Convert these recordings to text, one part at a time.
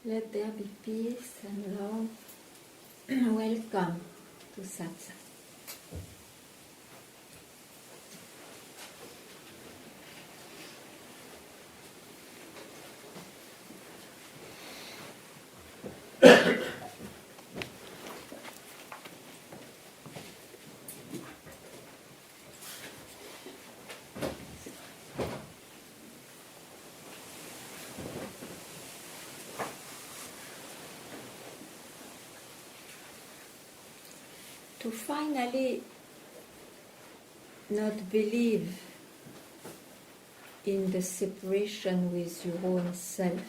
Let there be peace and love. Welcome to Satsang. To finally not believe in the separation with your own self,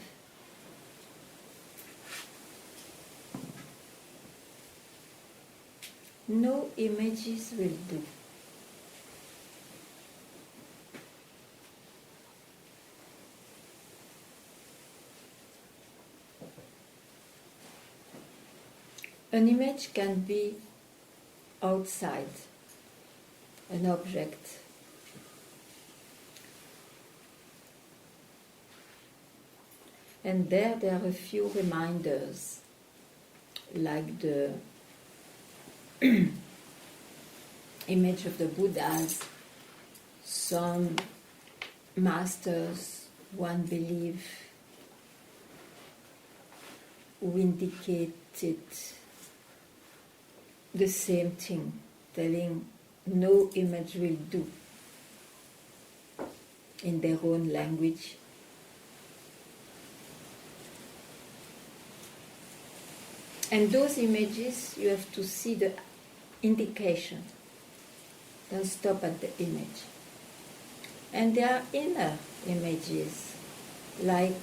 no images will do. An image can be outside, an object. And there are a few reminders, like the image of the Buddhas. Some masters, one believe, who indicated the same thing, telling no image will do in their own language. And those images, you have to see the indication. Don't stop at the image. And there are inner images, like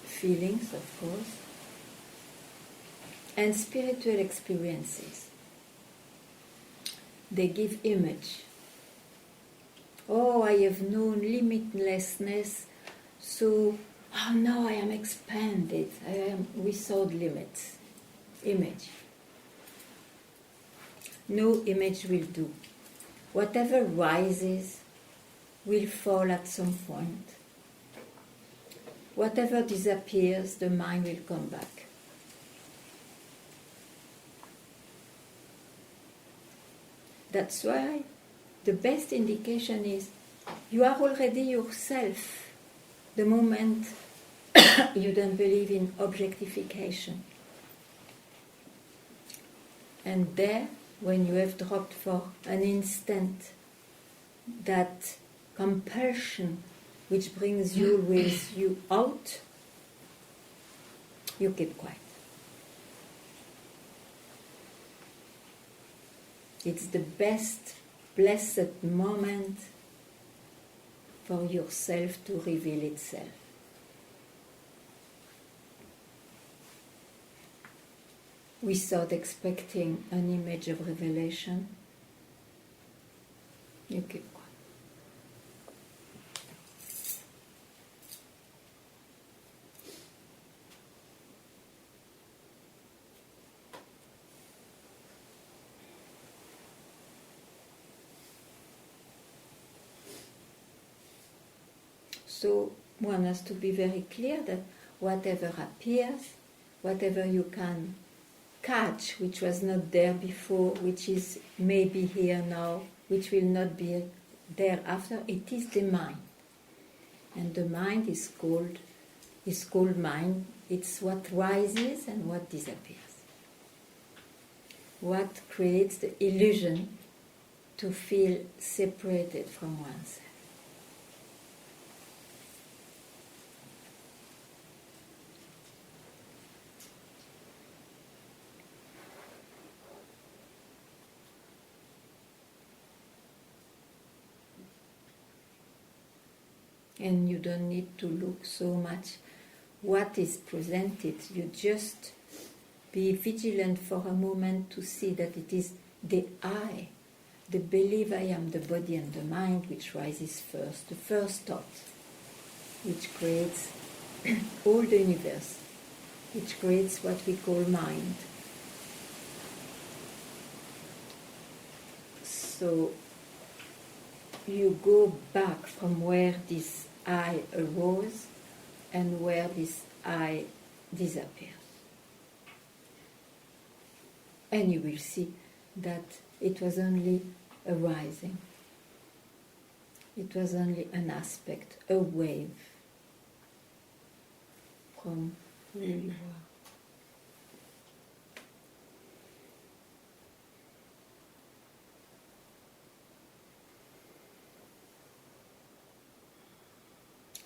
feelings, of course, and spiritual experiences. They give image. Oh, I have known limitlessness, so now I am expanded. I am without limits. Image. No image will do. Whatever rises will fall at some point. Whatever disappears, the mind will come back. That's why the best indication is you are already yourself the moment you don't believe in objectification. And there, when you have dropped for an instant that compulsion which brings you with you out, you keep quiet. It's the best, blessed moment for yourself to reveal itself. Without expecting an image of revelation, you keep quiet. So one has to be very clear that whatever appears, whatever you can catch, which was not there before, which is maybe here now, which will not be there after, it is the mind. And the mind is called mind. It's what rises and what disappears. What creates the illusion to feel separated from oneself. And you don't need to look so much what is presented. You just be vigilant for a moment to see that it is the I, the belief I am the body and the mind, which rises first, the first thought, which creates all the universe, which creates what we call mind. So you go back from where this I arose and where this I disappears. And you will see that it was only arising. It was only an aspect, a wave from who you are.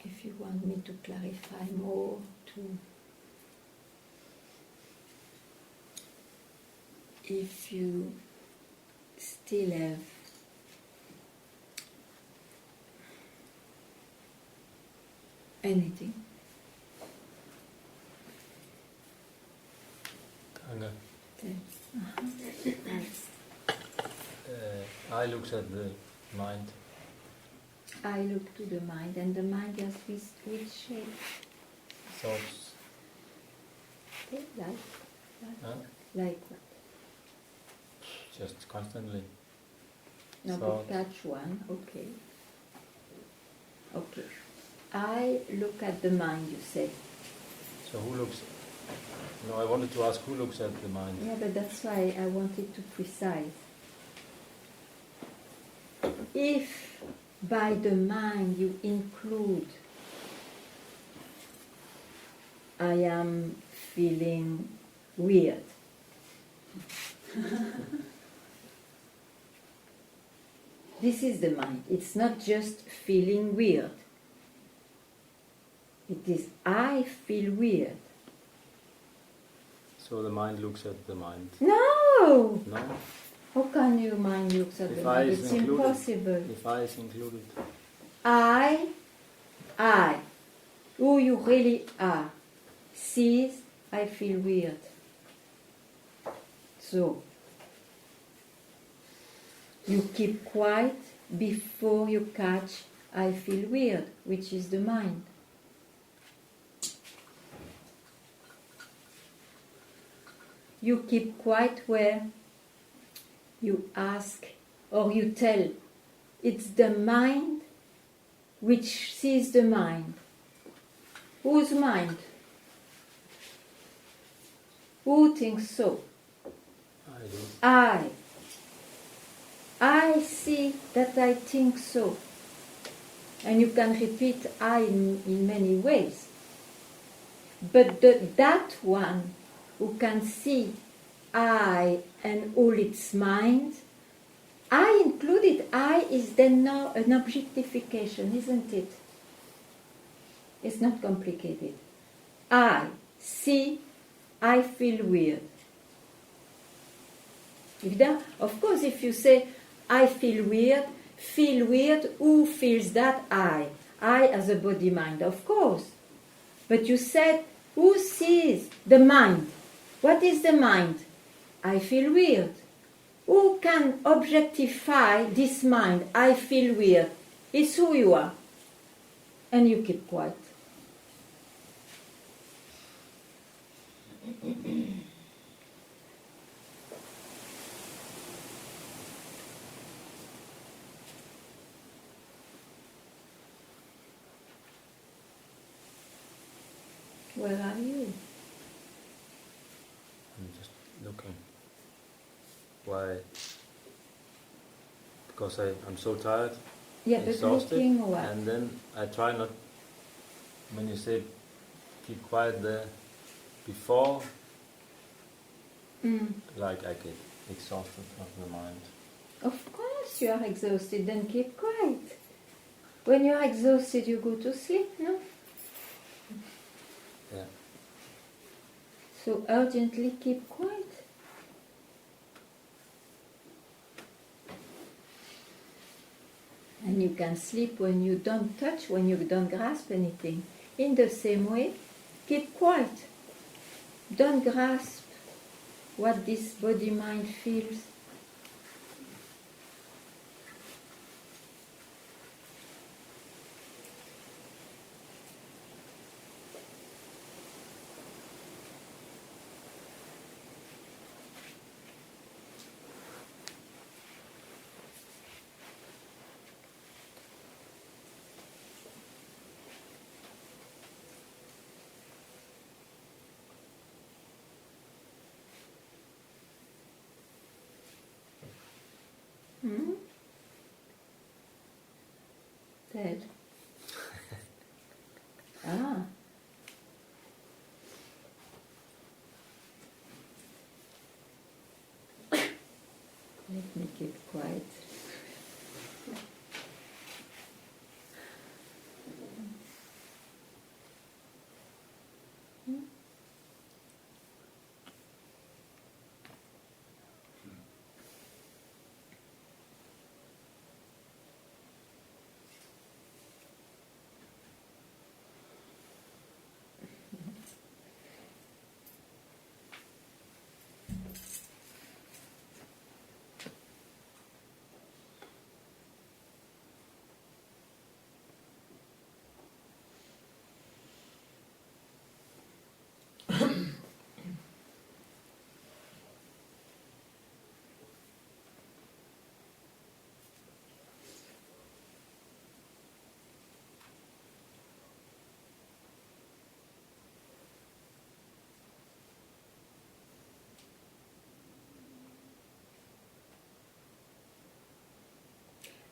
If you want me to clarify more, if you still have anything. Ganga. Uh-huh. I looks at the mind. I look to the mind, and the mind has which shape? Thoughts. Okay, Huh? like what? Just constantly. No, Thought. but catch one, okay. Okay. I look at the mind, you say. So who looks? No, I wanted to ask who looks at the mind. Yeah, but that's why I wanted to precise. If by the mind you include I am feeling weird. This is the mind. It's not just feeling weird. It is I feel weird. So the mind looks at the mind. No! No? How can your mind look at the If I mind? is It's included. impossible. If I is included. I, who you really are, sees I feel weird. So, you keep quiet before you catch I feel weird, which is the mind. You keep quiet where you ask or you tell it's the mind which sees the mind. Whose mind? Who thinks so? I do. I see that I think so. And you can repeat I in many ways. But that one who can see I and all its mind, I included, I is then now an objectification, isn't it? It's not complicated. I see, I feel weird. Of course, if you say, I feel weird, who feels that? I as a body-mind, of course. But you said, who sees the mind? What is the mind? I feel weird. Who can objectify this mind? I feel weird. It's who you are. And you keep quiet. Where are you? I'm just looking. Why? Because I'm so tired, Yeah, but exhausted, looking what? and then I try not. When you say keep quiet there, before, like I get exhausted of the mind. Of course you are exhausted, then keep quiet. When you are exhausted, you go to sleep, no? Yeah. So urgently keep quiet. And you can sleep when you don't touch, when you don't grasp anything. In the same way, keep quiet. Don't grasp what this body-mind feels. Tell. Ah. Let me keep quiet.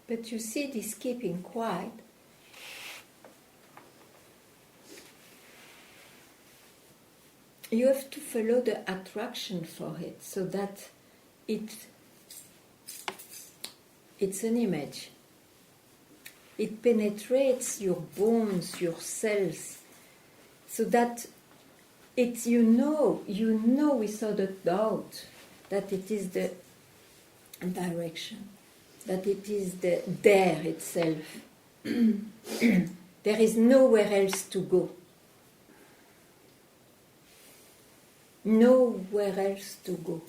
But you see, this keeping quiet, you have to follow the attraction for it, so that it's an image. It penetrates your bones, your cells, so that you know without a doubt that it is the direction, that it is the there itself. There is nowhere else to go. Nowhere else to go.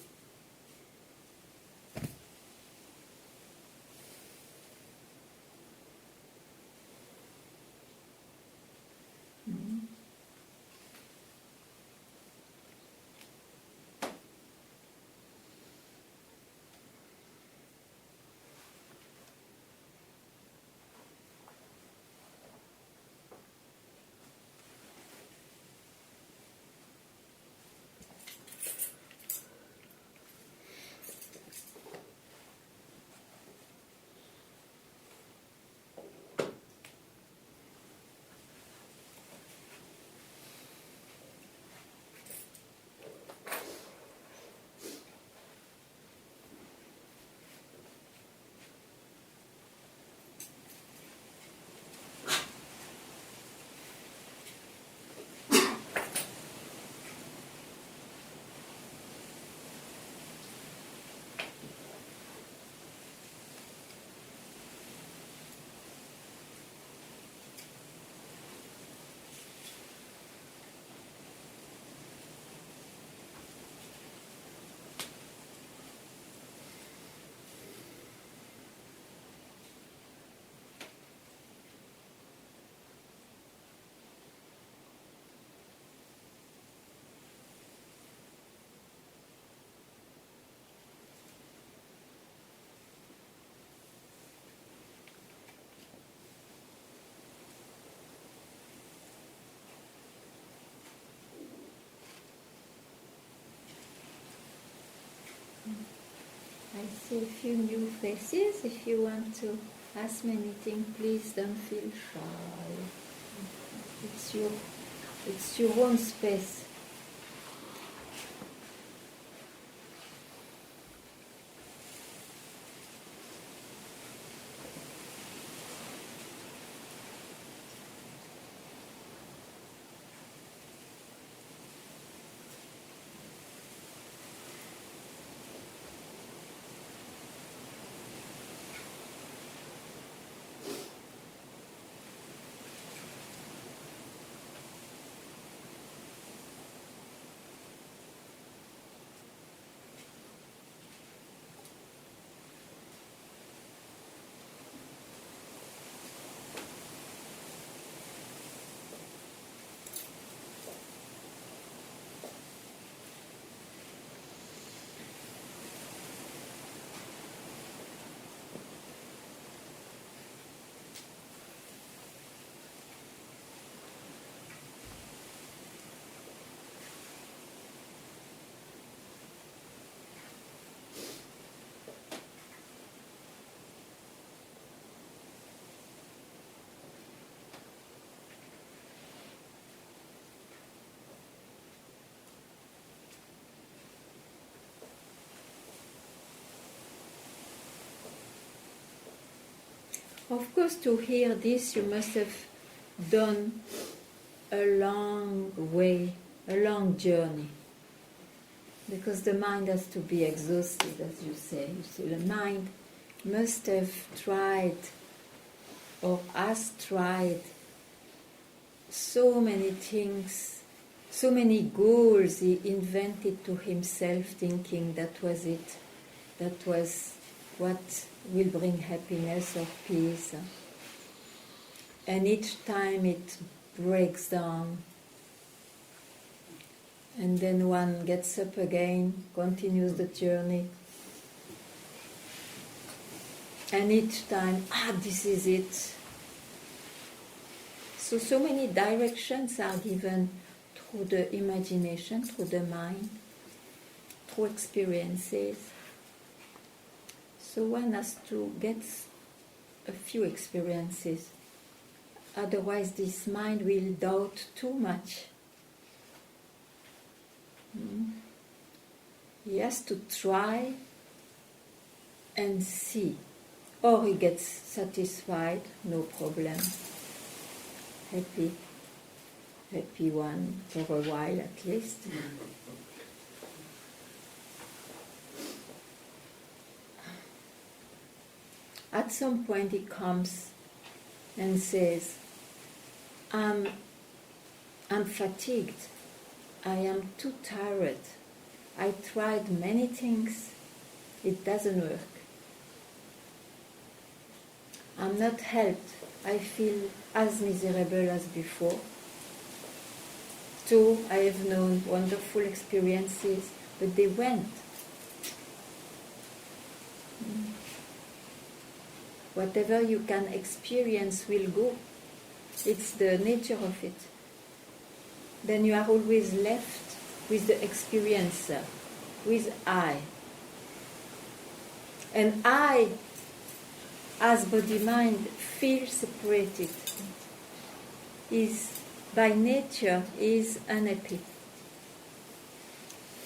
I see a few new faces. If you want to ask me anything, please don't feel shy. It's your own space. Of course, to hear this, you must have done a long way, a long journey. Because the mind has to be exhausted, as you say. You see, the mind must have tried, or has tried, so many things, so many goals he invented to himself, thinking that was it, that was what will bring happiness or peace. And each time it breaks down. And then one gets up again, continues the journey. And each time, this is it. So many directions are given through the imagination, through the mind, through experiences. So one has to get a few experiences. Otherwise this mind will doubt too much. He has to try and see. Or he gets satisfied, no problem. Happy one for a while at least. At some point he comes and says, I'm fatigued. I am too tired. I tried many things. It doesn't work. I'm not helped. I feel as miserable as before. Too, I have known wonderful experiences, but they went. Whatever you can experience will go. It's the nature of it. Then you are always left with the experiencer, with I. And I, as body-mind, feel separated. By nature, is unhappy.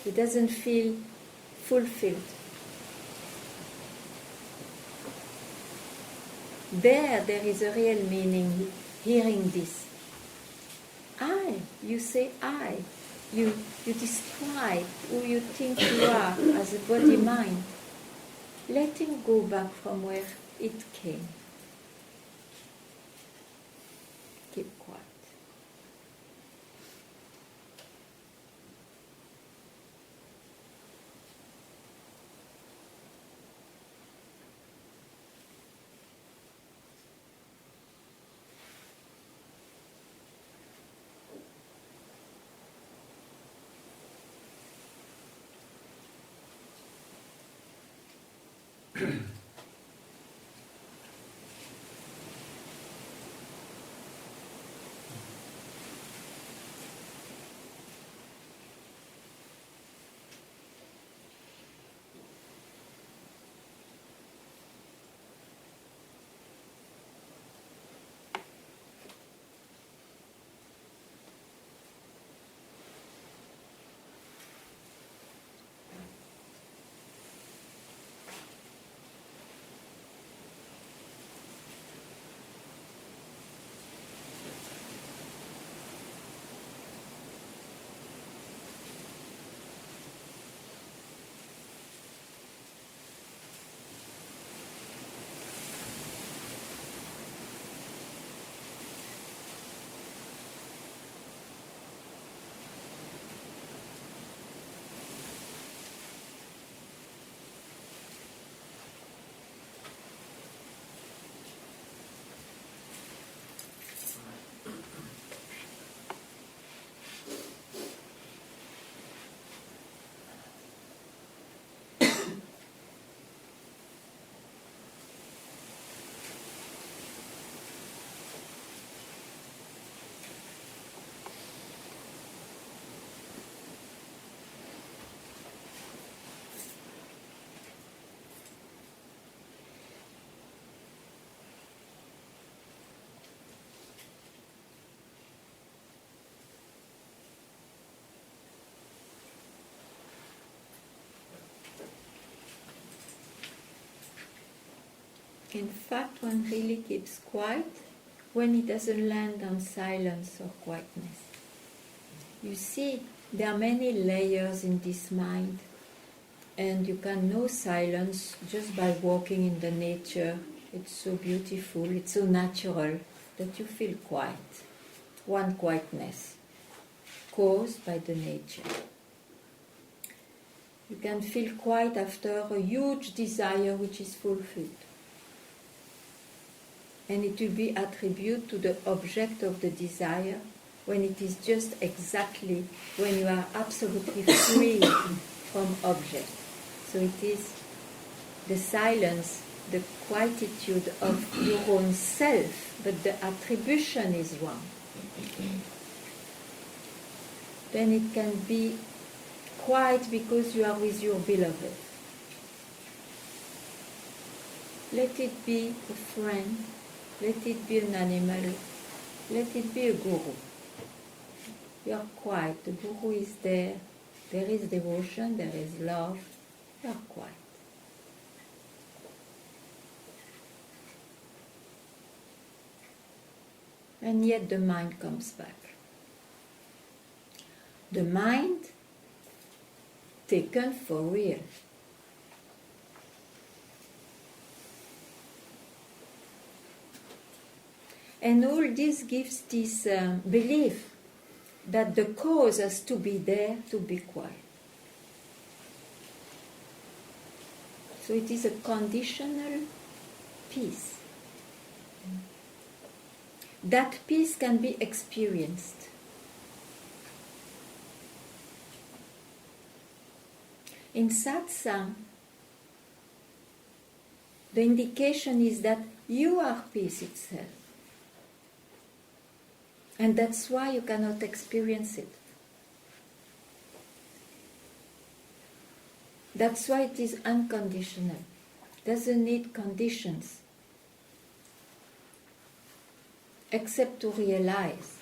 He doesn't feel fulfilled. There is a real meaning, hearing this. I, you say I. You describe who you think you are as a body-mind. Let him go back from where it came. Keep quiet. In fact, one really keeps quiet when it doesn't land on silence or quietness. You see, there are many layers in this mind, and you can know silence just by walking in the nature. It's so beautiful, it's so natural that you feel quiet. One quietness caused by the nature. You can feel quiet after a huge desire which is fulfilled. And it will be attributed to the object of the desire when it is just exactly when you are absolutely free from object. So it is the silence, the quietude of your own self, but the attribution is wrong. Then it can be quiet because you are with your beloved. Let it be a friend, let it be an animal, let it be a guru. You are quiet, the guru is there, there is devotion, there is love, you are quiet. And yet the mind comes back. The mind taken for real. And all this gives this belief that the cause has to be there to be quiet. So it is a conditional peace. That peace can be experienced. In satsang, the indication is that you are peace itself. And that's why you cannot experience it. That's why it is unconditional. Doesn't need conditions. Except to realize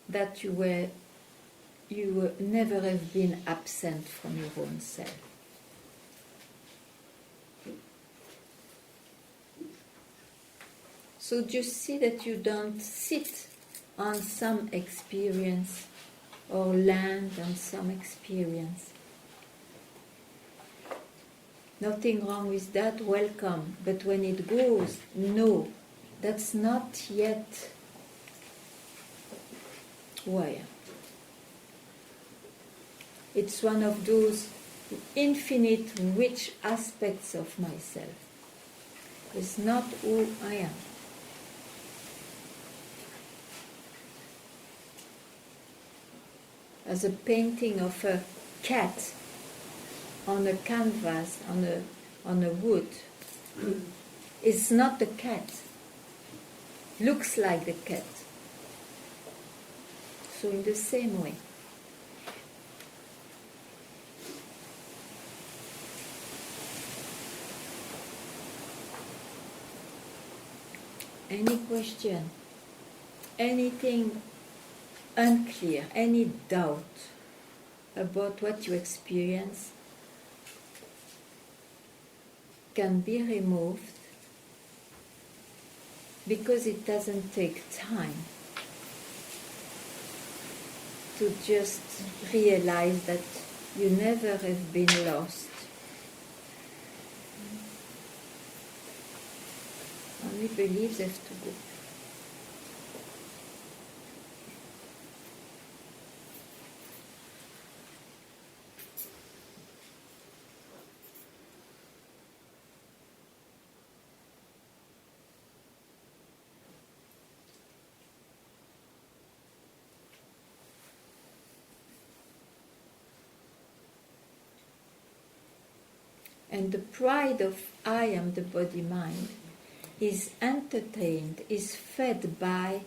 that you never have been absent from your own self. So just see that you don't sit on some experience or land on some experience. Nothing wrong with that, welcome. But when it goes, no, that's not yet who I am. It's one of those infinite rich aspects of myself. It's not who I am. As a painting of a cat on a canvas, on a wood. It's not the cat. Looks like the cat. So in the same way. Any question? Anything unclear? Any doubt about what you experience can be removed because it doesn't take time to just realize that you never have been lost. Only beliefs have to go. And the pride of I am the body-mind is entertained, is fed by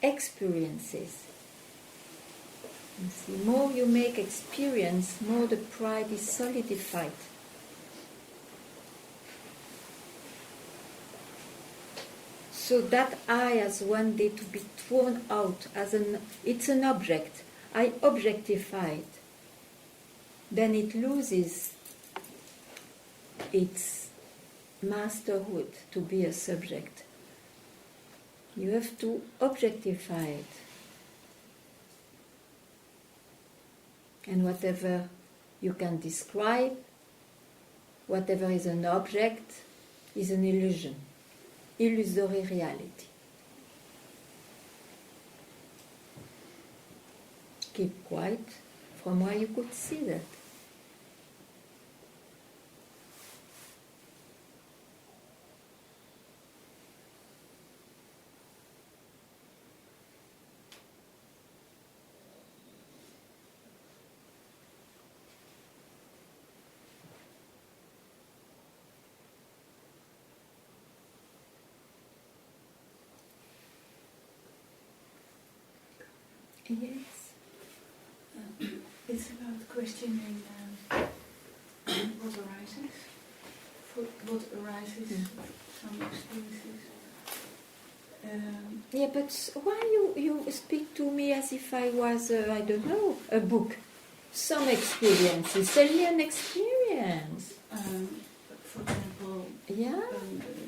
experiences. You see, more you make experience, more the pride is solidified. So that I has one day to be thrown out as it's an object. I objectify it. Then it loses it's masterhood to be a subject. You have to objectify it. And whatever you can describe, whatever is an object, is an illusion, illusory reality. Keep quiet from where you could see that. Yes. It's about questioning what arises. What arises from experiences. Yeah, but why you speak to me as if I was, I don't know, a book? Some experiences, tell me an experience. For example, Yeah?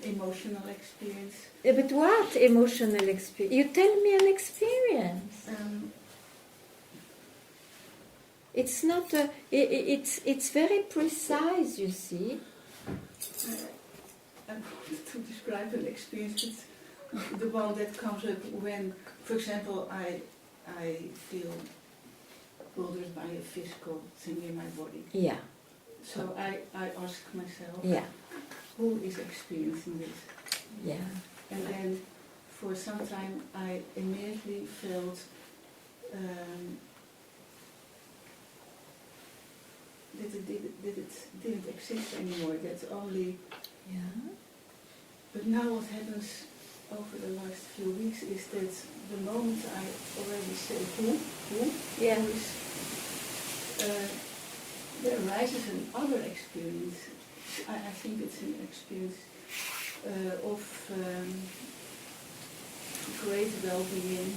emotional experience. But what emotional experience? You tell me an experience. It's not a, it's very precise, you see. I wanted to describe an experience, but the one that comes up when, for example, I feel bothered by a physical thing in my body. Yeah. So I ask myself, Yeah. who is experiencing this? Yeah. And then for some time I immediately felt that it didn't exist anymore, that only... Yeah. But now what happens over the last few weeks is that the moment I already say who Yeah. who is, there arises another experience. I think it's an experience of great well-being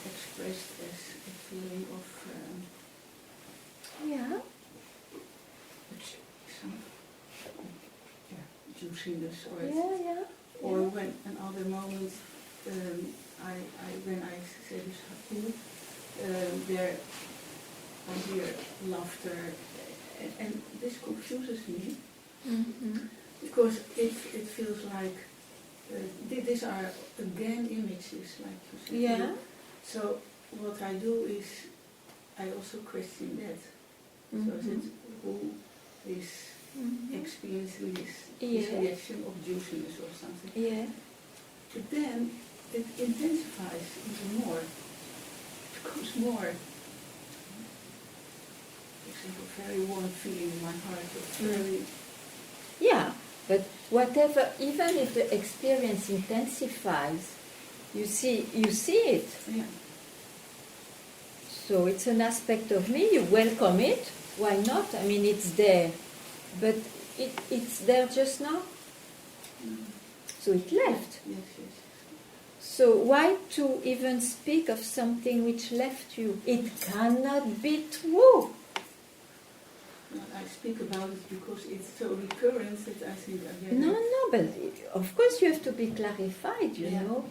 expressed as a feeling of Yeah. some juiciness or Yeah. or when another moment when I say this who, there I hear laughter, and this confuses me because it feels like these are again images, like you said. Yeah. So what I do is I also question that. So is it who is experiencing this Yeah. reaction of juiciness or something? Yeah. But then it intensifies even more. It becomes more. For example, very warm feeling in my heart. Very Yeah, but whatever, even if the experience intensifies, you see it. yeah. So it's an aspect of me, you welcome it, why not? I mean, it's there, but it's there just now, so it left. Yes. So why to even speak of something which left you? It cannot be true. Well, I speak about it because it's so recurrent that I think again. No, but of course you have to be clarified, you know.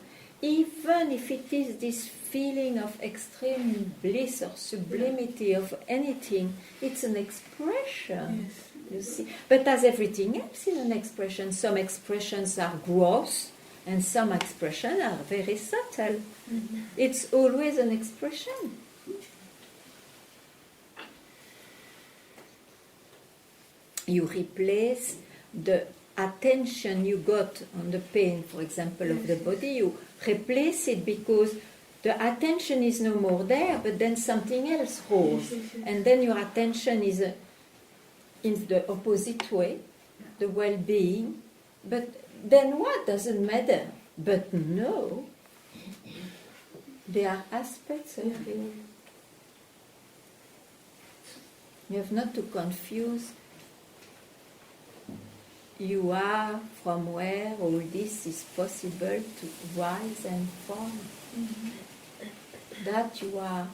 Even if it is this feeling of extreme bliss or sublimity of anything, it's an expression, Yes. you see. But as everything else in an expression, some expressions are gross and some expressions are very subtle. It's always an expression. You replace the attention you got on the pain, for example, of the body, you replace it because the attention is no more there, but then something else rose. And then your attention is in the opposite way, the well-being. But then what? Doesn't matter. But no, there are aspects of you. You have not to confuse. You are from where all this is possible to rise and fall. That you are.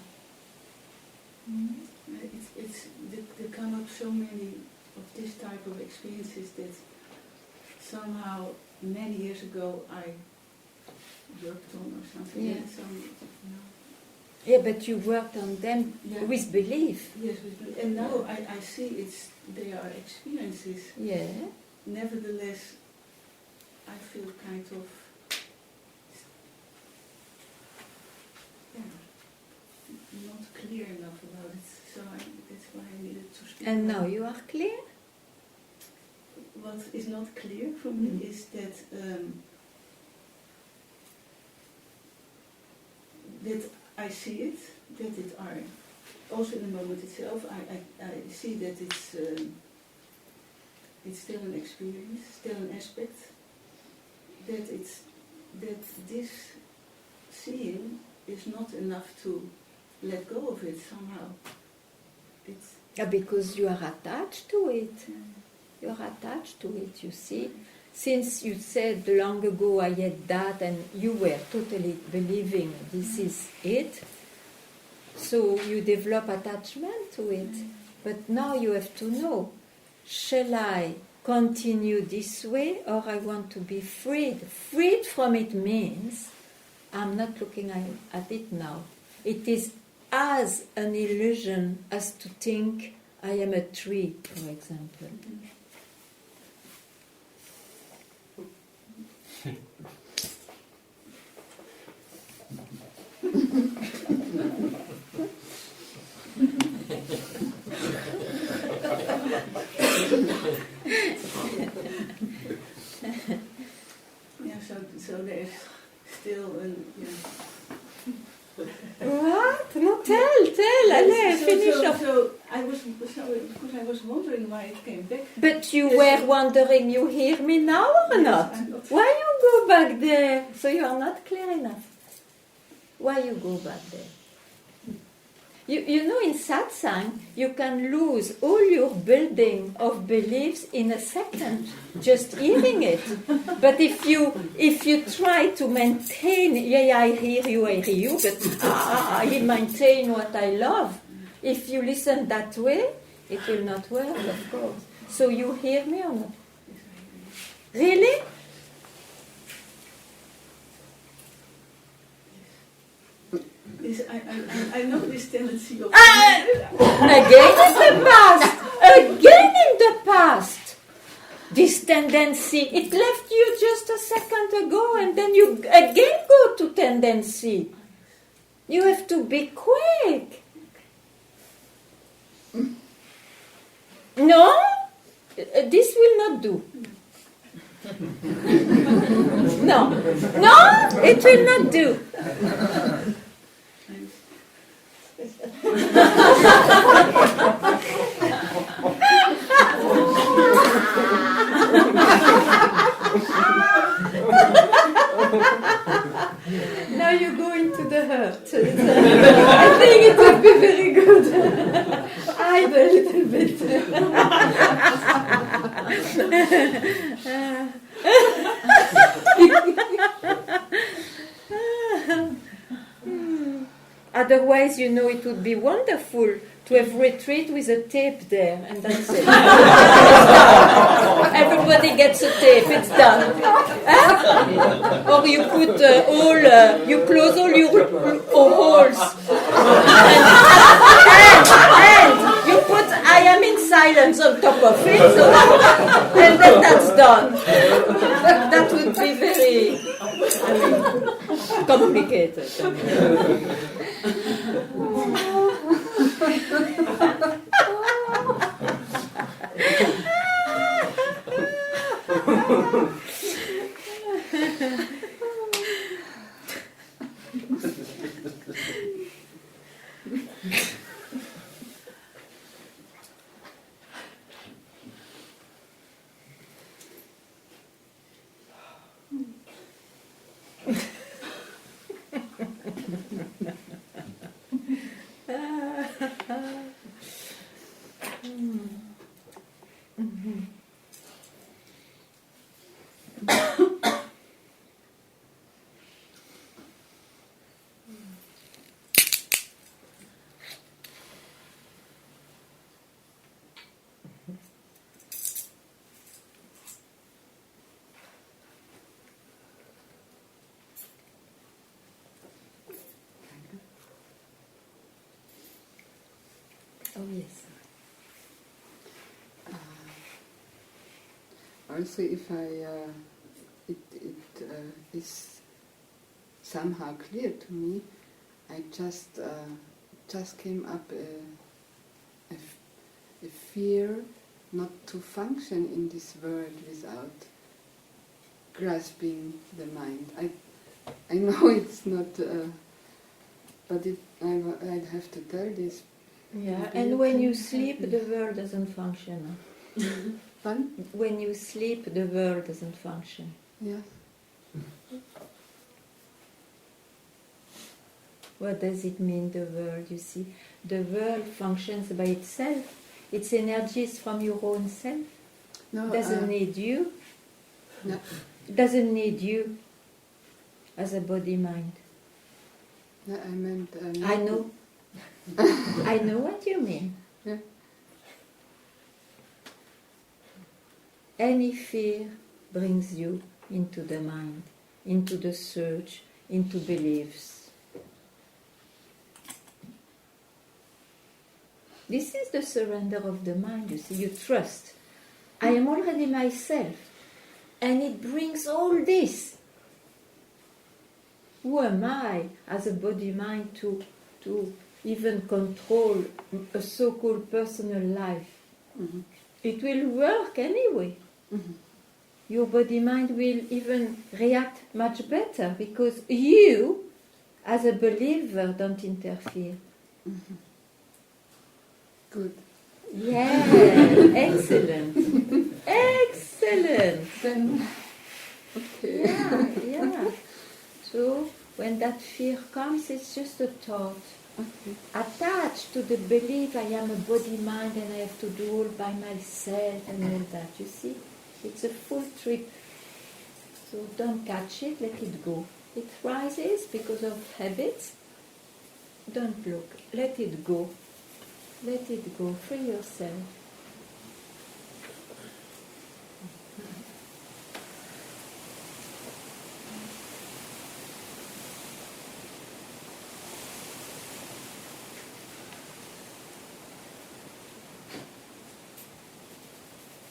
There come up so many this type of experiences that somehow many years ago I worked on or something. Yeah. Yeah, but you worked on them Yeah. with belief. yes, and now I see they are experiences. Yeah. Nevertheless, I feel kind of not clear enough about it. So that's why I needed to speak. And about now you are clear? What is not clear for me is that that I see it, that it are also in the moment itself. I see that it's still an experience, still an aspect. That this seeing is not enough to let go of it somehow. Because you are attached to it. You are attached to it, you see. Since you said long ago I had that and you were totally believing this is it, so you develop attachment to it. But now you have to know, shall I continue this way or I want to be freed? Freed from it means I'm not looking at it now. It is as an illusion as to think I am a tree, for example. Yeah, so there's still What? No, tell, allez, finish off. So I was wondering why it came back. But you were wondering, you hear me now or Yes, not? I'm not. Why you go back there? So you are not clear enough. Why you go back there? You know, in satsang, you can lose all your building of beliefs in a second, just hearing it. But if you try to maintain, I hear you, but I maintain what I love. If you listen that way, it will not work, of course. So you hear me or not? Really? I know this tendency of... Again in the past. This tendency, it left you just a second ago and then you again go to tendency. You have to be quick. No? This will not do. No, it will not do. Now you go into the hurt. I think it would be very good. Hide a little bit. Otherwise, you know, it would be wonderful to have retreat with a tape there, and that's it. It's done. Everybody gets a tape, it's done. Huh? Or you put you close all your holes. And you put I am in silence on top of it, and then that's done. That would be very complicated. Oh yes. Also, if it is somehow clear to me, I just came up a fear not to function in this world without grasping the mind. I know it's not, but I'd have to tell this. Yeah, and when you sleep, the world doesn't function. Huh? Fun? When you sleep, the world doesn't function. Yeah. What does it mean, the world? You see, the world functions by itself. Its energy is from your own self. No, Doesn't need you. No. Doesn't need you as a body-mind. No, I meant. I know. I know what you mean. Yeah. Any fear brings you into the mind, into the search, into beliefs. This is the surrender of the mind, you see. You trust. I am already myself. And it brings all this. Who am I as a body-mind to even control a so-called personal life? Mm-hmm. It will work anyway. Mm-hmm. Your body-mind will even react much better because you, as a believer, don't interfere. Mm-hmm. Good. Yeah, excellent. Excellent. Then, okay. Yeah. So when that fear comes, it's just a thought. Okay. Attached to the belief I am a body-mind and I have to do all by myself and all that, you see? It's a full trip. So don't catch it, let it go. It rises because of habits. Don't look, let it go. Let it go, free yourself.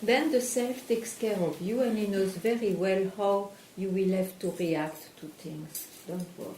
Then the self takes care of you and he knows very well how you will have to react to things. Don't worry.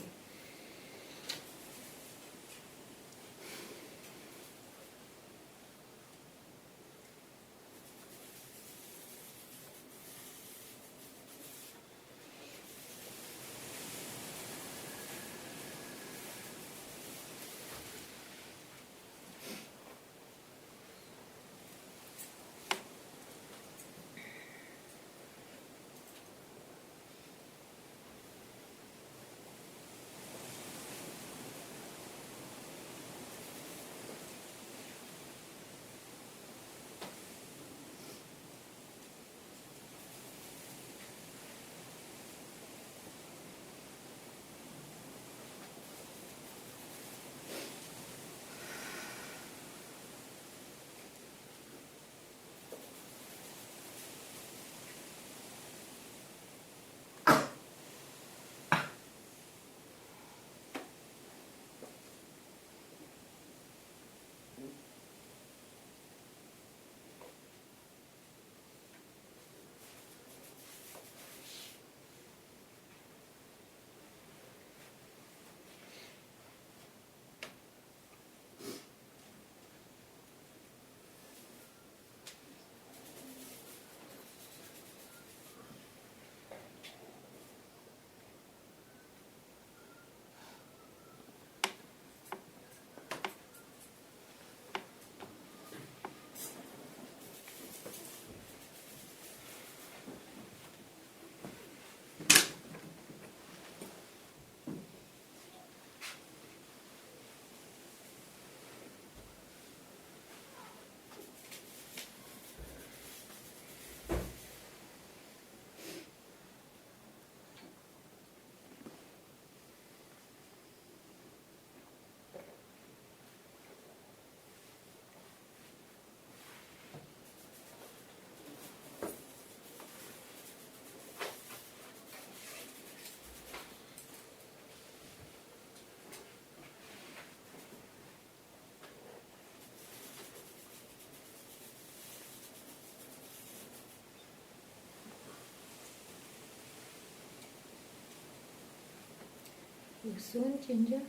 Go soon, Ginger?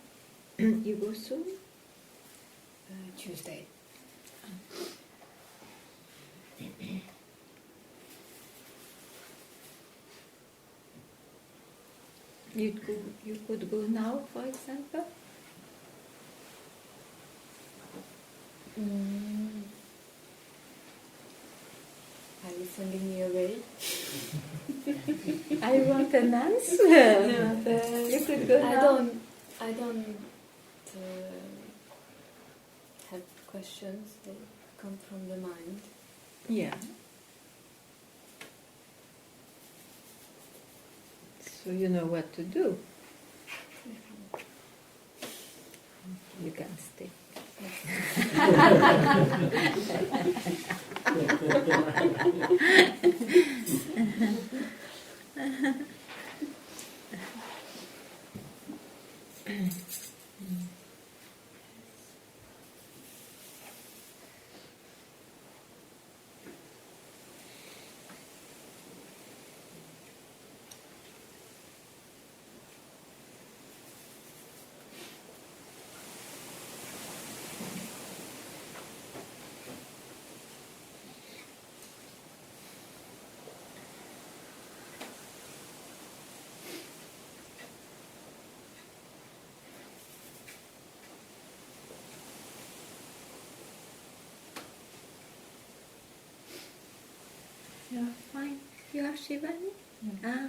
You go soon? Tuesday. You could go now, for example? Are you sending me away? I want an answer. But you could go now. I don't have questions. They come from the mind. Yeah. So you know what to do. You can stay. You're fine. You are Shivani? Ah,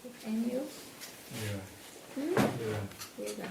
okay. And you? Yeah. Hmm? Yeah. Yoga.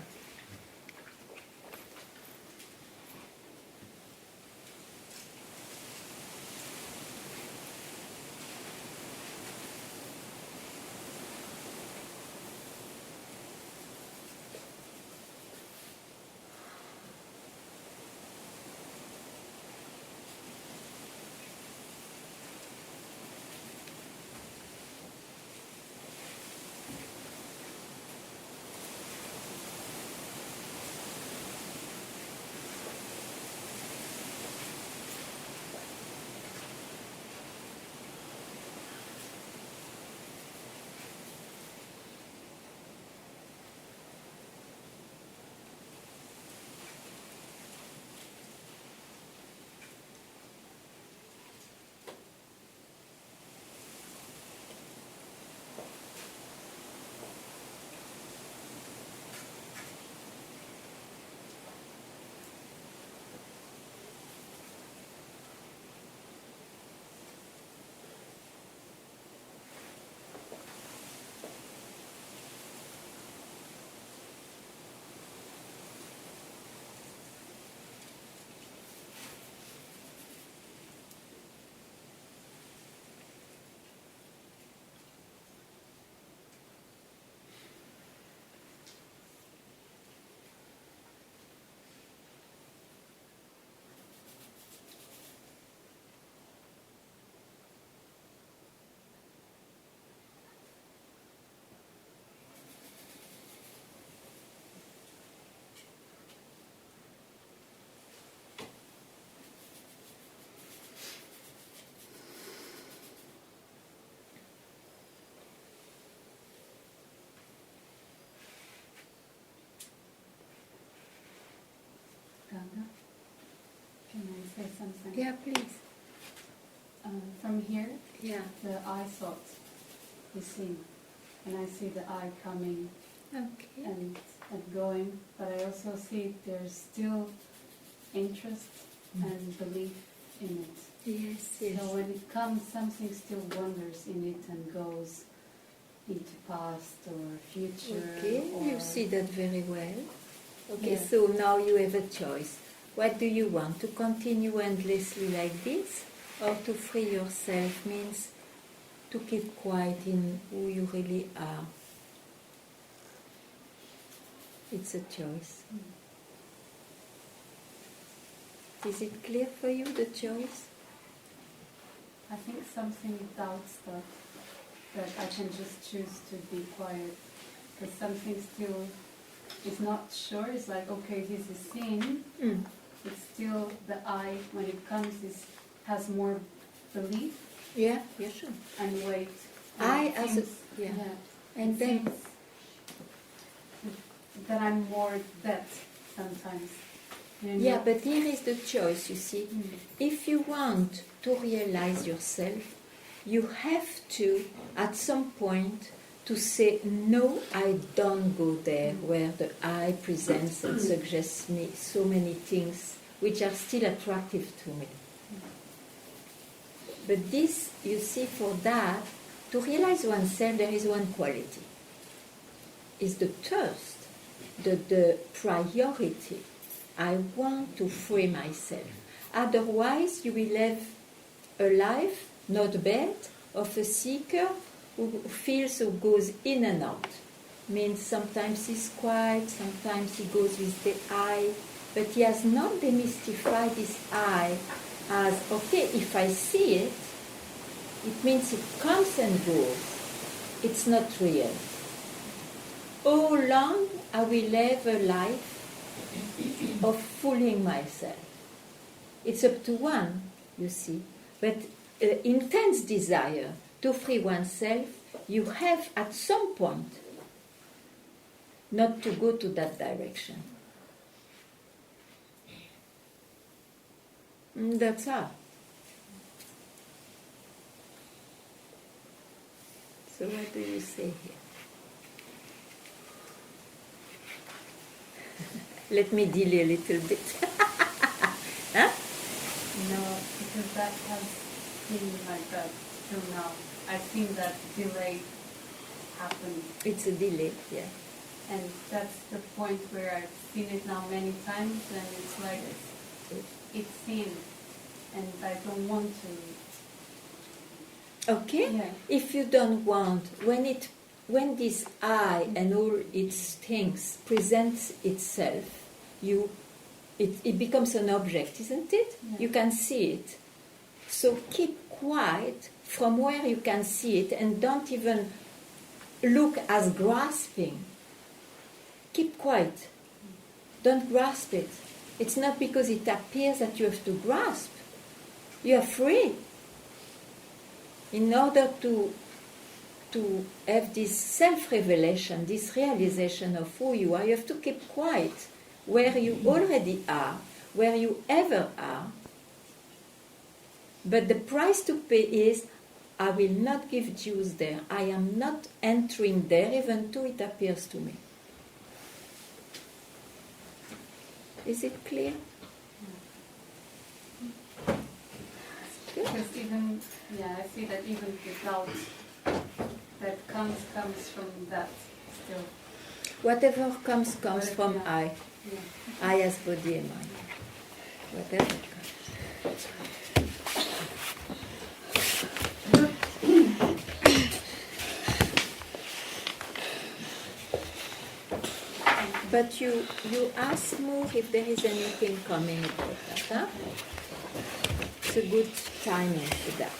Ganga, can I say something? Yeah, please. From here, Yeah. the eye thought is seen, and I see the eye coming Okay. and going, but I also see there's still interest and belief in it. Yes, yes. So when it comes, something still wanders in it and goes into past or future. Okay, or you see that very well. Okay, Yes. so now you have a choice. What do you want? To continue endlessly like this? Or to free yourself means to keep quiet in who you really are? It's a choice. Is it clear for you, the choice? I think something doubts that I can just choose to be quiet, because something still is not sure. It's like, okay, this is seen. Mm. It's still the eye, when it comes, has more belief Yeah, yeah, sure. and weight. I It as a, seems- yeah. yeah. And It then, seems then I'm more that sometimes. You know? Yeah, but here is the choice, you see. Mm. If you want to realize yourself, you have to, at some point, to say, no, I don't go there, where the I presents and suggests me so many things which are still attractive to me. But this, you see, for that, to realize oneself, there is one quality. Is the thirst, the priority. I want to free myself. Otherwise, you will have a life, not bad, of a seeker who feels, who goes in and out. Means sometimes he's quiet, sometimes he goes with the I, but he has not demystified this I as, okay, if I see it, it means it comes and goes. It's not real. How long I will have a life of fooling myself? It's up to one, you see. But intense desire to free oneself, you have at some point not to go to that direction. That's all. So what do you say here? Let me delay a little bit. Huh? No, because that has been like that till now. I've seen that delay happen. It's a delay, yeah. And that's the point where I've seen it now many times, and it's like, it's in, and I don't want to. Okay? Yeah. If you don't want, when this I and all its things presents itself, it becomes an object, isn't it? Yeah. You can see it. So keep quiet from where you can see it, and don't even look as grasping. Keep quiet. Don't grasp it. It's not because it appears that you have to grasp. You are free. In order to have this self-revelation, this realization of who you are, you have to keep quiet where you already are, where you ever are. But the price to pay is, I will not give dues there. I am not entering there, even though it appears to me. Is it clear? Because even, yeah, I see that even the doubt that comes from that still. Whatever comes from Yeah. I. Yeah. I as body and mind. Whatever comes. But you ask more if there is anything coming about that, huh? It's a good timing for that.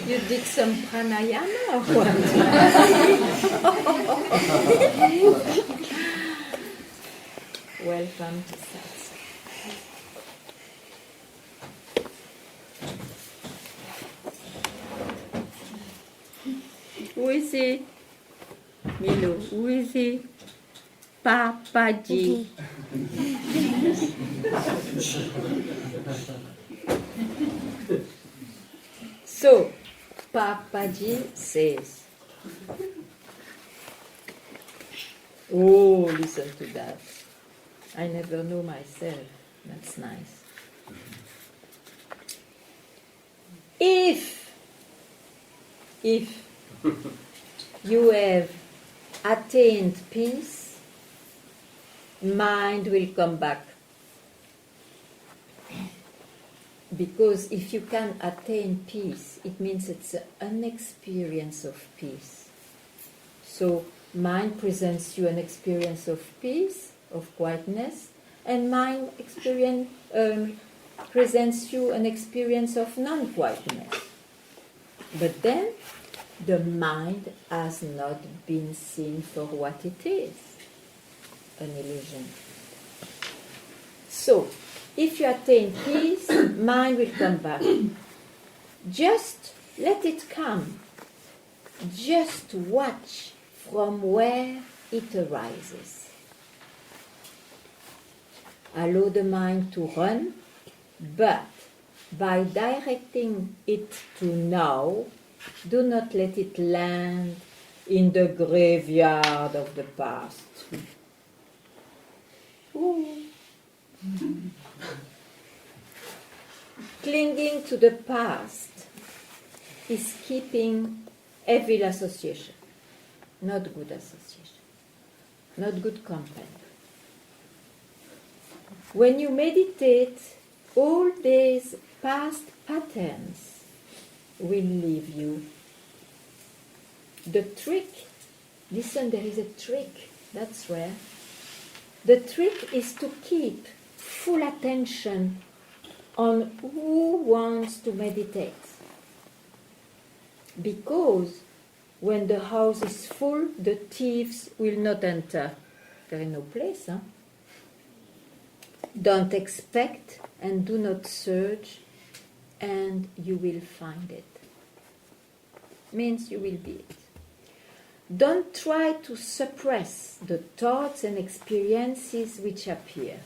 You did some pranayama or what? Welcome to Satsang. Who is he? Milo, who is he? Papaji. So, Papaji says, oh, listen to that. I never know myself. That's nice. If you have attained peace, mind will come back. Because if you can attain peace, it means it's an experience of peace. So mind presents you an experience of peace, of quietness, and mind presents you an experience of non-quietness. But then the mind has not been seen for what it is, an illusion. So, if you attain peace, mind will come back. Just let it come. Just watch from where it arises. Allow the mind to run, but by directing it to now, do not let it land in the graveyard of the past. Ooh. Clinging to the past is keeping evil association, not good association, not good company. When you meditate, all these past patterns will leave you. The trick, listen, there is a trick, that's rare. The trick is to keep full attention on who wants to meditate. Because when the house is full, the thieves will not enter. There is no place, huh? Don't expect and do not search, and you will find it. Means you will be it. Don't try to suppress the thoughts and experiences which appear.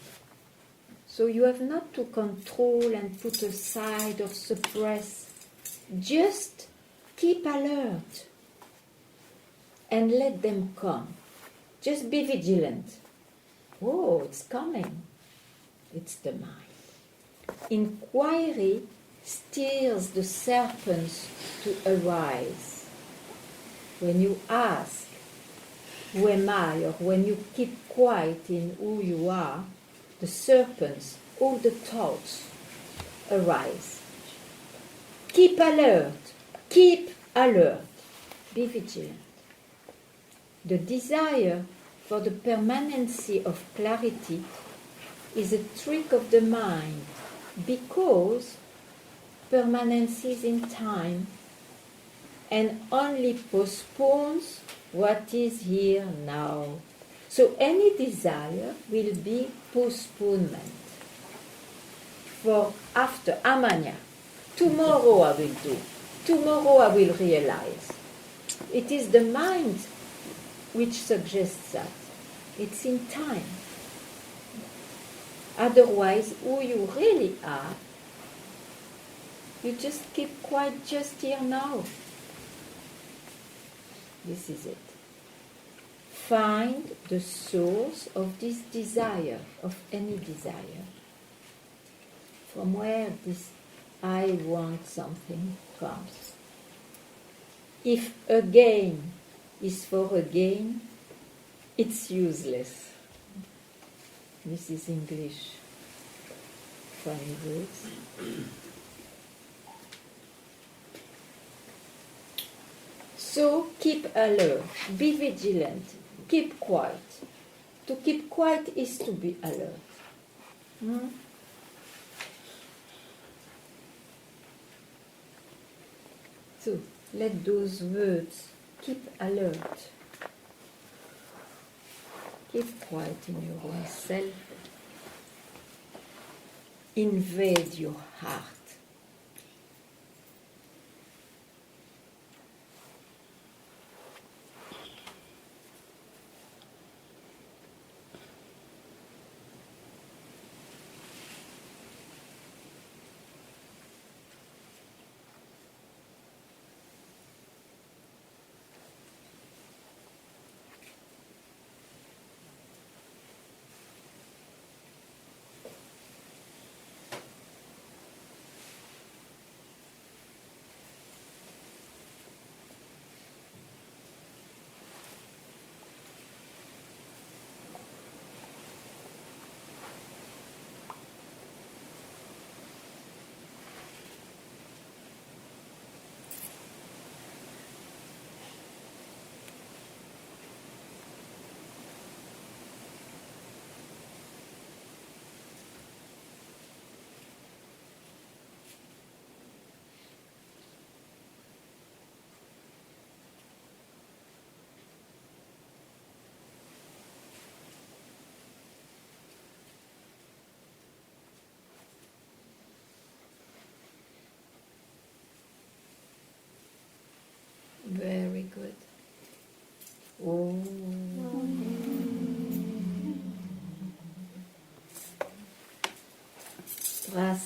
So you have not to control and put aside or suppress. Just keep alert and let them come. Just be vigilant. Oh, it's coming. It's the mind. Inquiry steers the serpents to arise. When you ask, who am I, or when you keep quiet in who you are, the serpents, all the thoughts arise. Keep alert. Keep alert. Be vigilant. The desire for the permanency of clarity is a trick of the mind because permanency is in time and only postpones what is here now. So any desire will be postponement. For after, amanya, tomorrow I will do, tomorrow I will realize. It is the mind which suggests that. It's in time. Otherwise, who you really are, you just keep quiet just here now. This is it. Find the source of this desire, of any desire. From where this I want something comes. If a gain is for a gain, it's useless. This is English. Funny words. So keep alert, be vigilant, keep quiet. To keep quiet is to be alert. So let those words, keep alert, keep quiet in your own self, invade your heart.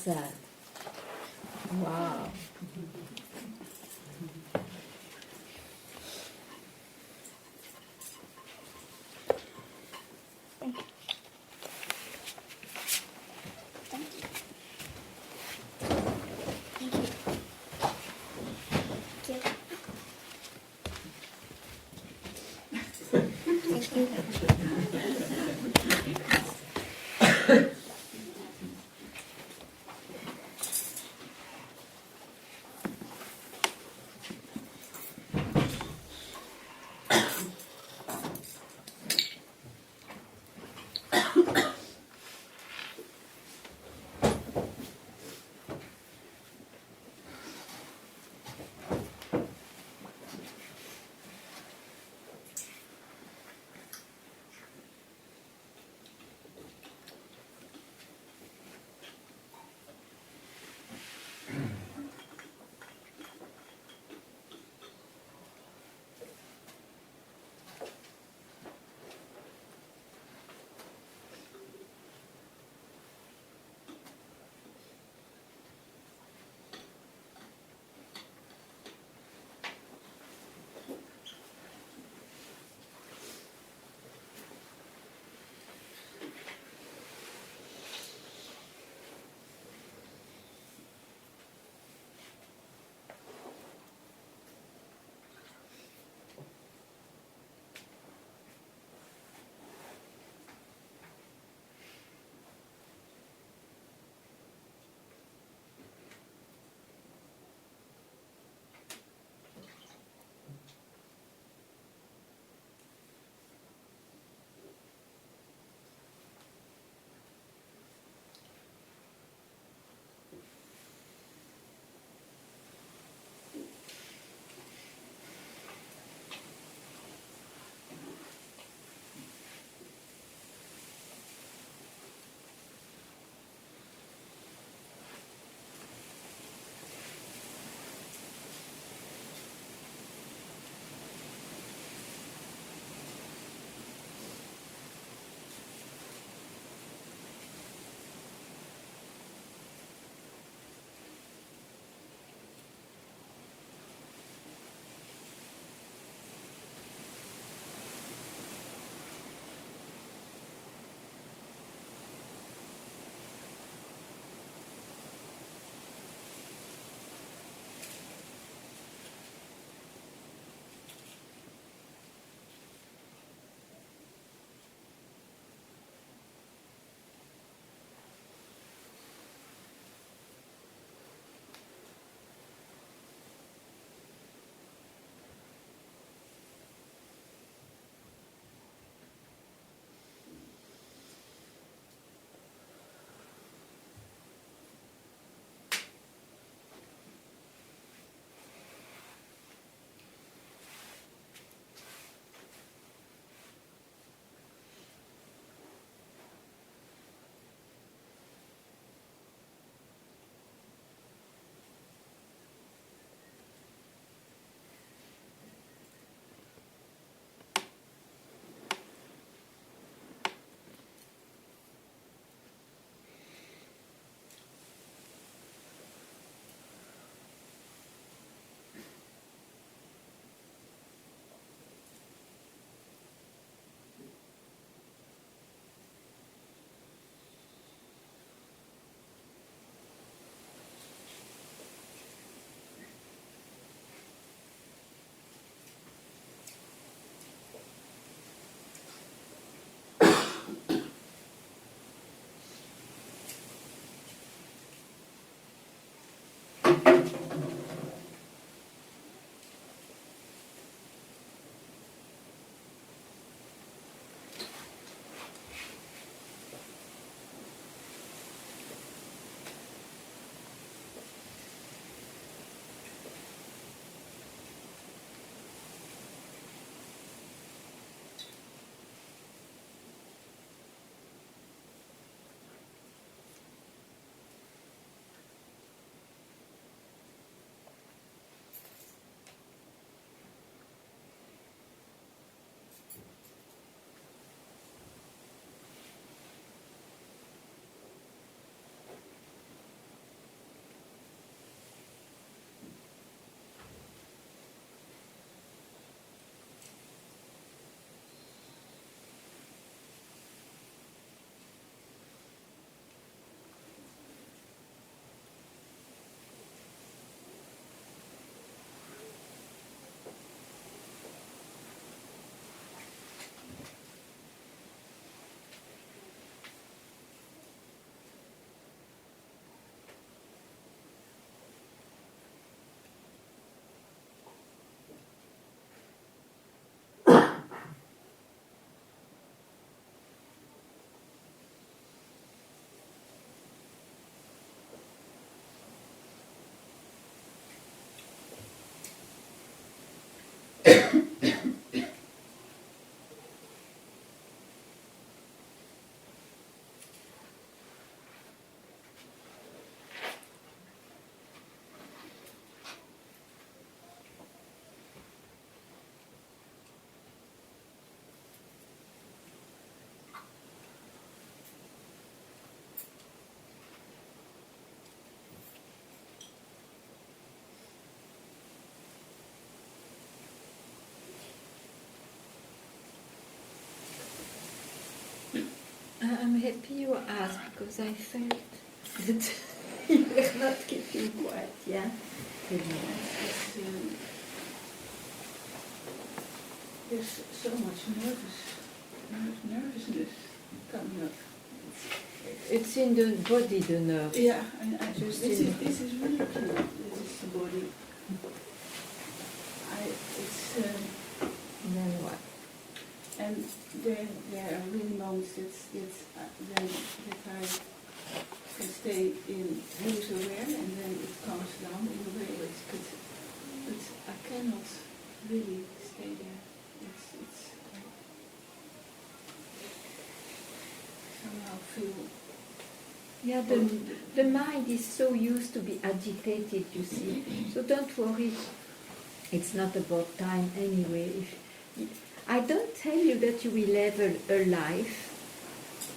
that. Wow. happy you asked because I felt that you were not keeping quiet. Yeah. Good morning. There's so much nervousness coming up. It's in the body, the nerve. Yeah, and Just this in- is really clear. This is the body. Then what? And there are really moments that I can stay in who's aware, and then it calms down in a way but I cannot really stay there. It's somehow feel. Yeah, the mind is so used to be agitated, you see. So don't worry. It's not about time anyway. I don't tell you that you will have a life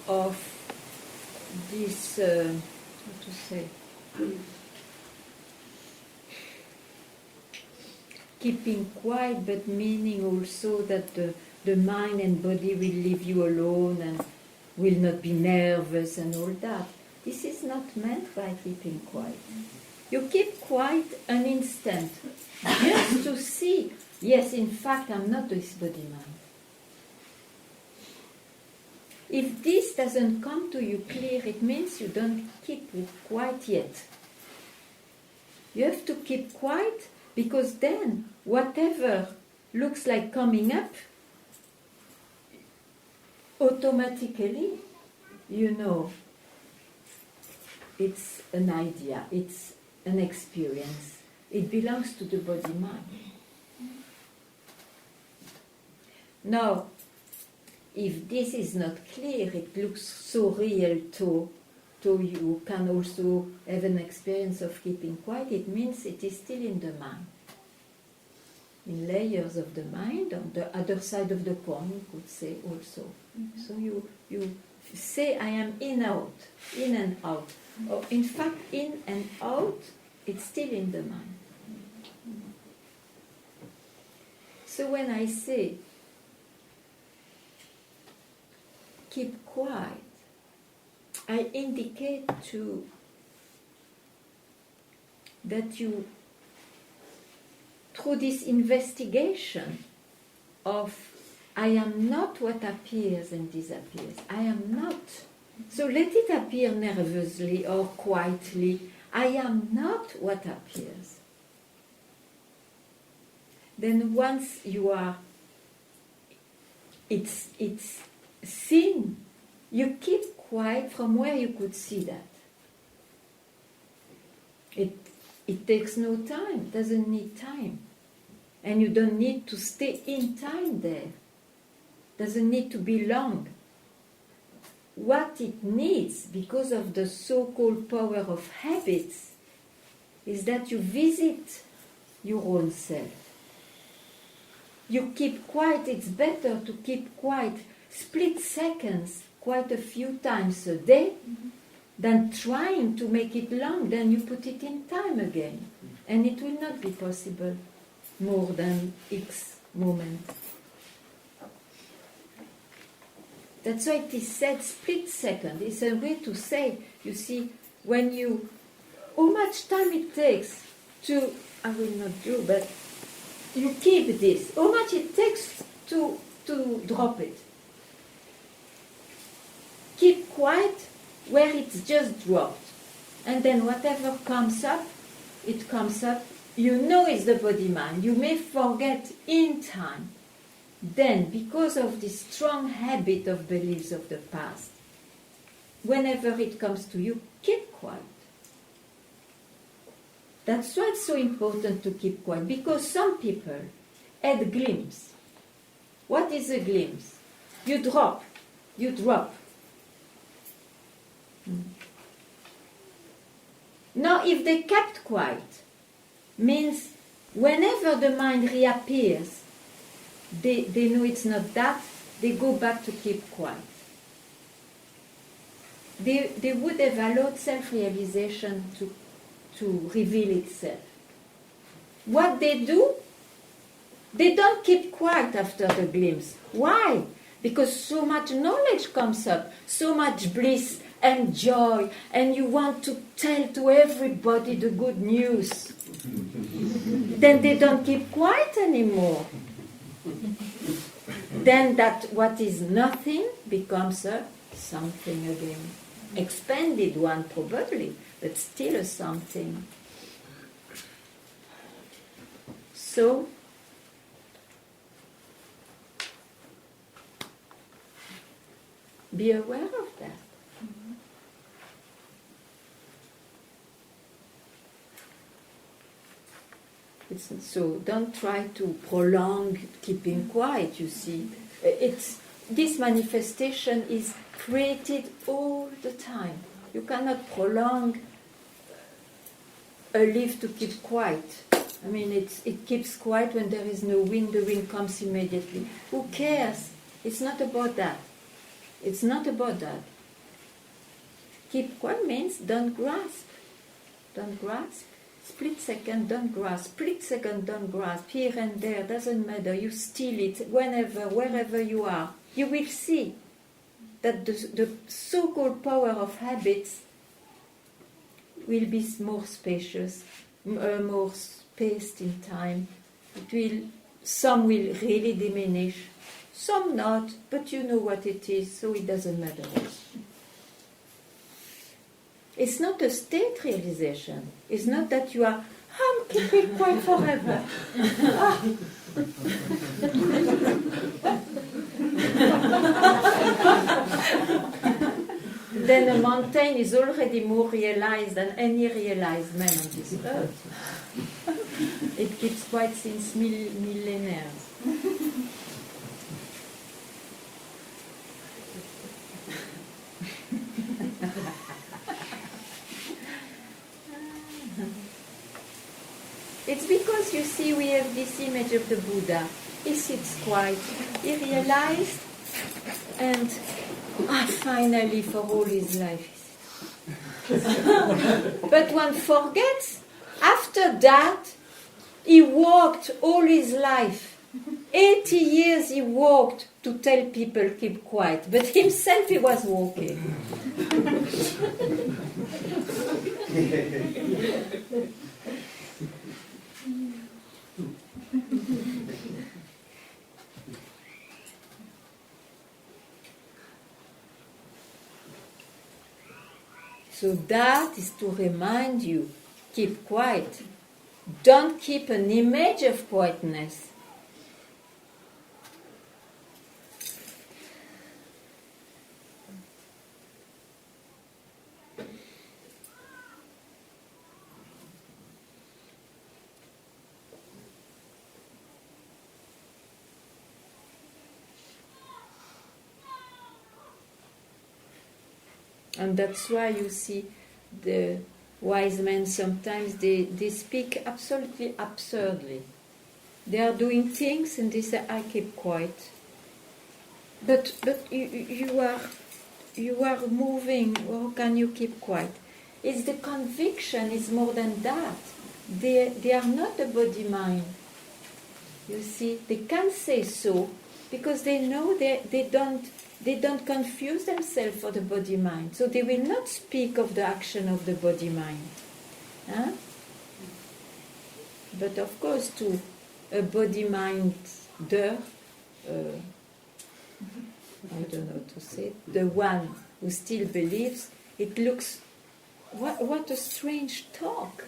of this, how to say, keeping quiet, but meaning also that the mind and body will leave you alone and will not be nervous and all that. This is not meant by keeping quiet. You keep quiet an instant, just to see, yes, in fact, I'm not this body-mind. If this doesn't come to you clear, it means you don't keep it quiet yet. You have to keep quiet, because then whatever looks like coming up, automatically, you know, it's an idea, it's an experience. It belongs to the body-mind. Now, if this is not clear, it looks so real to you can also have an experience of keeping quiet, it means it is still in the mind. In layers of the mind, on the other side of the coin, you could say also. Mm-hmm. So you say, I am in and out. Or in fact, in and out, it's still in the mind. Mm-hmm. So when I say, keep quiet, I indicate that you, through this investigation of I am not what appears and disappears, I am not. So let it appear nervously or quietly, I am not what appears. Then once you are, it's seen, you keep quiet from where you could see that. It takes no time, doesn't need time. And you don't need to stay in time there. Doesn't need to be long. What it needs, because of the so-called power of habits, is that you visit your own self. You keep quiet, it's better to keep quiet split seconds quite a few times a day than trying to make it long, then you put it in time again. And it will not be possible more than X moment. That's why it is said split second. It's a way to say, you see, when you, how much time it takes to, I will not do, but you keep this, how much it takes to drop it. Keep quiet where it's just dropped. And then whatever comes up, it comes up. You know it's the body-mind. You may forget in time. Then, because of this strong habit of beliefs of the past, whenever it comes to you, keep quiet. That's why it's so important to keep quiet, because some people had a glimpse. What is a glimpse? You drop. Now, if they kept quiet, means whenever the mind reappears, they know it's not that, they go back to keep quiet. They would have allowed self-realization to reveal itself. What they do, they don't keep quiet after the glimpse. Why? because so much knowledge comes up, so much bliss and joy, and you want to tell to everybody the good news. Then they don't keep quiet anymore. Then that what is nothing becomes a something again. Expanded one probably, but still a something. So, be aware of that. So don't try to prolong keeping quiet, you see. This manifestation is created all the time. You cannot prolong a leaf to keep quiet. I mean, it keeps quiet when there is no wind, the wind comes immediately. Who cares? It's not about that. It's not about that. Keep quiet means don't grasp. Don't grasp. Split second, don't grasp. Split second, don't grasp. Here and there, doesn't matter. You steal it whenever, wherever you are. You will see that the so-called power of habits will be more spacious, more spaced in time. Some will really diminish, some not, but you know what it is, so it doesn't matter. It's not a state realization. It's not that you are, I'm keeping quiet forever. Then a mountain is already more realized than any realized man on this earth. It keeps quiet since millennia. It's because, you see, we have this image of the Buddha. He sits quiet, he realized, and finally for all his life. But one forgets, after that, he walked all his life. 80 years he walked to tell people keep quiet, but himself he was walking. So that is to remind you, keep quiet. Don't keep an image of quietness. And that's why you see the wise men sometimes they speak absolutely absurdly. They are doing things and they say, I keep quiet. But you are moving, how can you keep quiet? It's the conviction, it's more than that. They are not a body mind. You see, they can say so because they know they don't confuse themselves for the body mind. So they will not speak of the action of the body mind. Huh? But of course, to a body mind, I don't know to say it, the one who still believes, it looks, what a strange talk.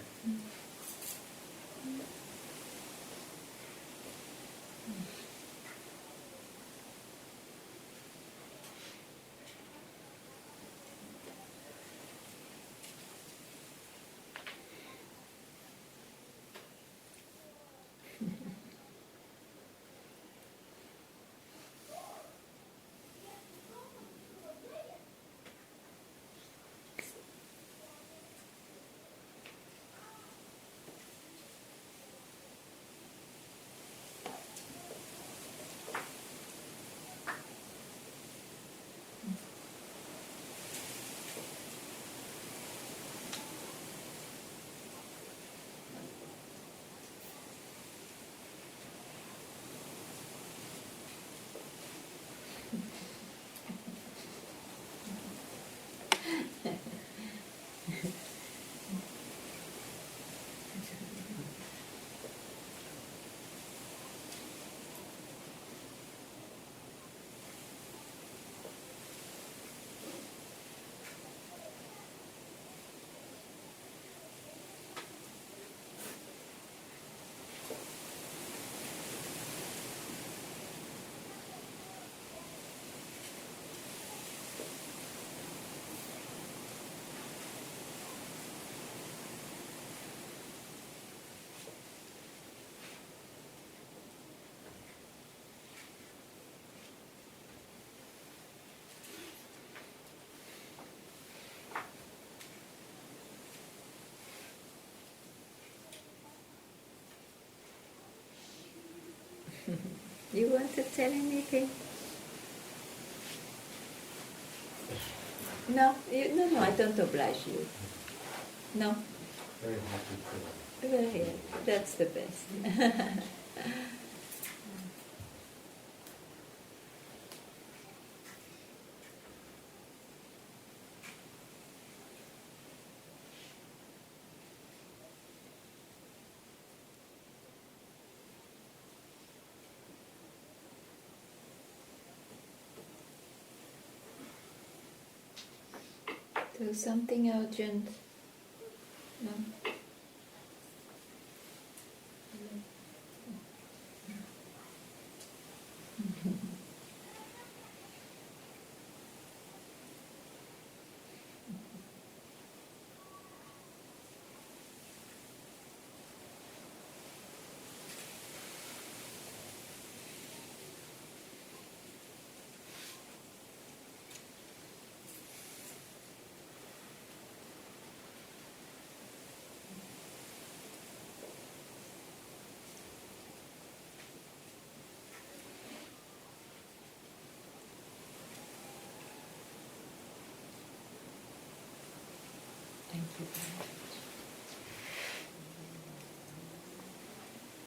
You want to tell anything? No, no, I don't oblige you. No, Very happy to. very, that's the best. So something urgent? No? Thank you.